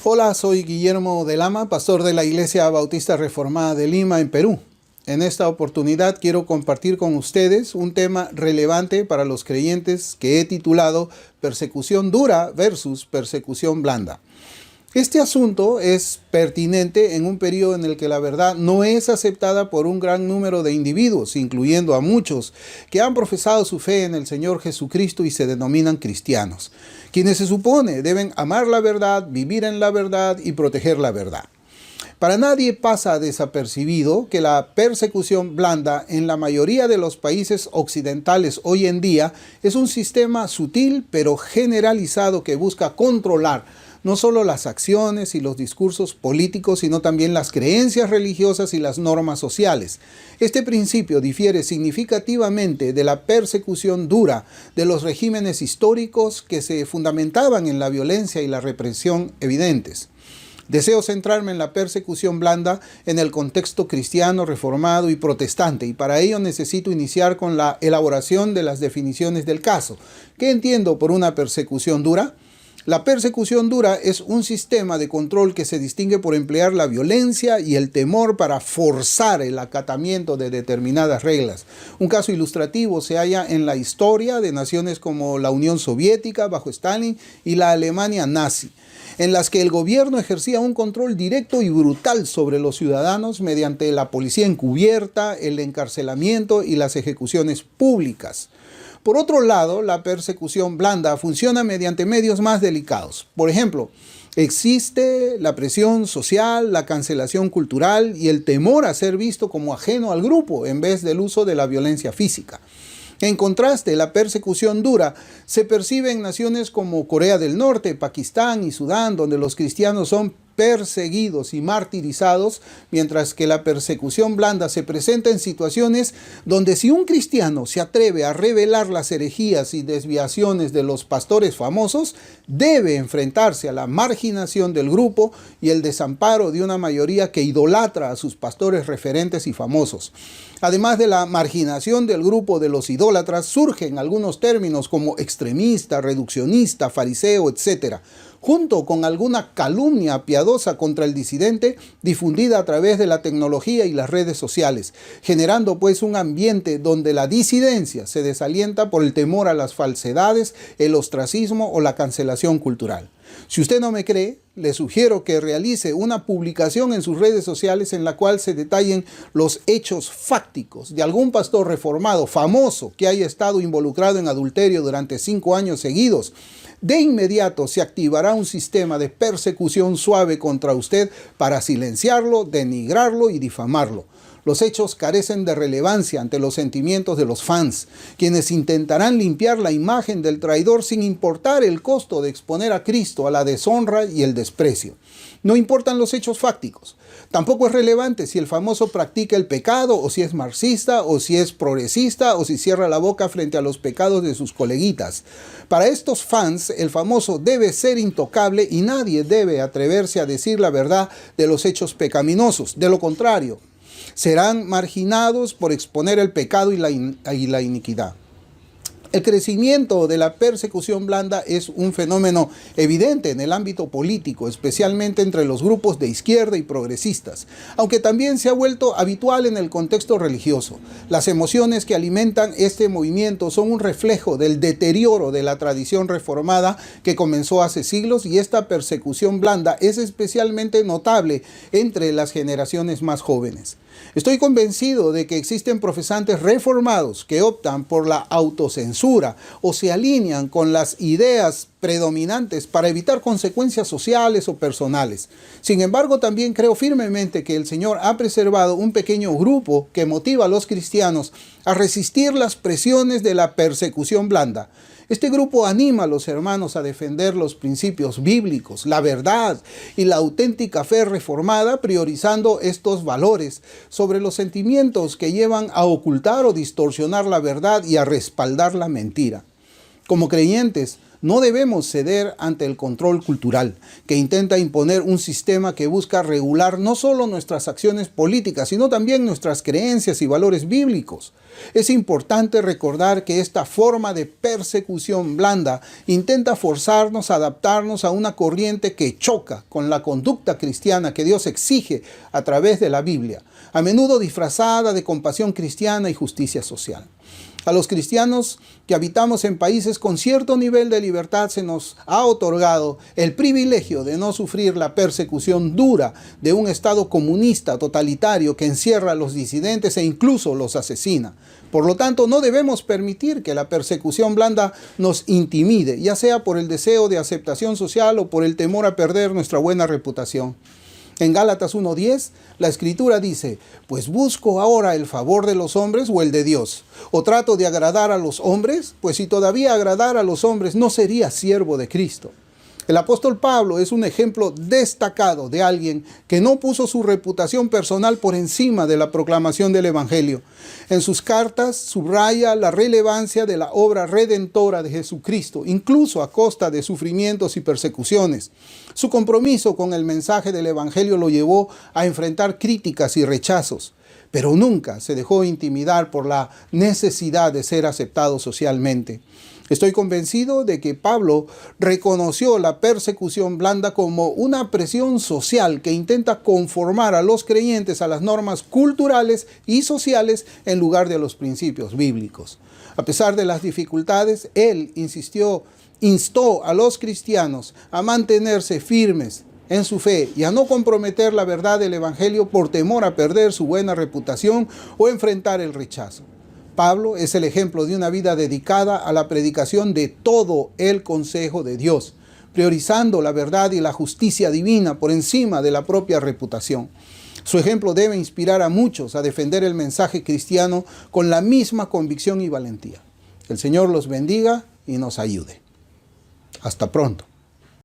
Hola, soy Guillermo de Lama, pastor de la Iglesia Bautista Reformada de Lima, en Perú. En esta oportunidad quiero compartir con ustedes un tema relevante para los creyentes que he titulado Persecución dura versus persecución blanda. Este asunto es pertinente en un periodo en el que la verdad no es aceptada por un gran número de individuos, incluyendo a muchos que han profesado su fe en el Señor Jesucristo y se denominan cristianos, quienes se supone deben amar la verdad, vivir en la verdad y proteger la verdad. Para nadie pasa desapercibido que la persecución blanda en la mayoría de los países occidentales hoy en día es un sistema sutil pero generalizado que busca controlar no solo las acciones y los discursos políticos, sino también las creencias religiosas y las normas sociales. Este principio difiere significativamente de la persecución dura de los regímenes históricos que se fundamentaban en la violencia y la represión evidentes. Deseo centrarme en la persecución blanda en el contexto cristiano, reformado y protestante, y para ello necesito iniciar con la elaboración de las definiciones del caso. ¿Qué entiendo por una persecución dura? La persecución dura es un sistema de control que se distingue por emplear la violencia y el temor para forzar el acatamiento de determinadas reglas. Un caso ilustrativo se halla en la historia de naciones como la Unión Soviética bajo Stalin y la Alemania nazi, en las que el gobierno ejercía un control directo y brutal sobre los ciudadanos mediante la policía encubierta, el encarcelamiento y las ejecuciones públicas. Por otro lado, la persecución blanda funciona mediante medios más delicados. Por ejemplo, existe la presión social, la cancelación cultural y el temor a ser visto como ajeno al grupo en vez del uso de la violencia física. En contraste, la persecución dura se percibe en naciones como Corea del Norte, Pakistán y Sudán, donde los cristianos son perseguidos y martirizados, mientras que la persecución blanda se presenta en situaciones donde si un cristiano se atreve a revelar las herejías y desviaciones de los pastores famosos, debe enfrentarse a la marginación del grupo y el desamparo de una mayoría que idolatra a sus pastores referentes y famosos. Además de la marginación del grupo de los idólatras, surgen algunos términos como extremista, reduccionista, fariseo, etc., junto con alguna calumnia piadosa contra el disidente difundida a través de la tecnología y las redes sociales, generando pues un ambiente donde la disidencia se desalienta por el temor a las falsedades, el ostracismo o la cancelación cultural. Si usted no me cree, le sugiero que realice una publicación en sus redes sociales en la cual se detallen los hechos fácticos de algún pastor reformado famoso que haya estado involucrado en adulterio durante 5 años seguidos. De inmediato se activará un sistema de persecución suave contra usted para silenciarlo, denigrarlo y difamarlo. Los hechos carecen de relevancia ante los sentimientos de los fans, quienes intentarán limpiar la imagen del traidor sin importar el costo de exponer a Cristo a la deshonra y el desprecio. No importan los hechos fácticos. Tampoco es relevante si el famoso practica el pecado, o si es marxista, o si es progresista, o si cierra la boca frente a los pecados de sus coleguitas. Para estos fans, el famoso debe ser intocable y nadie debe atreverse a decir la verdad de los hechos pecaminosos. De lo contrario, serán marginados por exponer el pecado y la iniquidad. El crecimiento de la persecución blanda es un fenómeno evidente en el ámbito político, especialmente entre los grupos de izquierda y progresistas, aunque también se ha vuelto habitual en el contexto religioso. Las emociones que alimentan este movimiento son un reflejo del deterioro de la tradición reformada que comenzó hace siglos, y esta persecución blanda es especialmente notable entre las generaciones más jóvenes. Estoy convencido de que existen profesantes reformados que optan por la autocensura o se alinean con las ideas predominantes para evitar consecuencias sociales o personales. Sin embargo, también creo firmemente que el Señor ha preservado un pequeño grupo que motiva a los cristianos a resistir las presiones de la persecución blanda. Este grupo anima a los hermanos a defender los principios bíblicos, la verdad y la auténtica fe reformada, priorizando estos valores sobre los sentimientos que llevan a ocultar o distorsionar la verdad y a respaldar la mentira. Como creyentes, No debemos ceder ante el control cultural, que intenta imponer un sistema que busca regular no solo nuestras acciones políticas, sino también nuestras creencias y valores bíblicos. Es importante recordar que esta forma de persecución blanda intenta forzarnos a adaptarnos a una corriente que choca con la conducta cristiana que Dios exige a través de la Biblia, a menudo disfrazada de compasión cristiana y justicia social. A los cristianos que habitamos en países con cierto nivel de libertad se nos ha otorgado el privilegio de no sufrir la persecución dura de un Estado comunista totalitario que encierra a los disidentes e incluso los asesina. Por lo tanto, no debemos permitir que la persecución blanda nos intimide, ya sea por el deseo de aceptación social o por el temor a perder nuestra buena reputación. En Gálatas 1:10, la Escritura dice: pues busco ahora el favor de los hombres o el de Dios. ¿O trato de agradar a los hombres? Pues si todavía agradara a los hombres, no sería siervo de Cristo. El apóstol Pablo es un ejemplo destacado de alguien que no puso su reputación personal por encima de la proclamación del Evangelio. En sus cartas subraya la relevancia de la obra redentora de Jesucristo, incluso a costa de sufrimientos y persecuciones. Su compromiso con el mensaje del Evangelio lo llevó a enfrentar críticas y rechazos, pero nunca se dejó intimidar por la necesidad de ser aceptado socialmente. Estoy convencido de que Pablo reconoció la persecución blanda como una presión social que intenta conformar a los creyentes a las normas culturales y sociales en lugar de a los principios bíblicos. A pesar de las dificultades, él instó a los cristianos a mantenerse firmes en su fe y a no comprometer la verdad del Evangelio por temor a perder su buena reputación o enfrentar el rechazo. Pablo es el ejemplo de una vida dedicada a la predicación de todo el consejo de Dios, priorizando la verdad y la justicia divina por encima de la propia reputación. Su ejemplo debe inspirar a muchos a defender el mensaje cristiano con la misma convicción y valentía. El Señor los bendiga y nos ayude. Hasta pronto.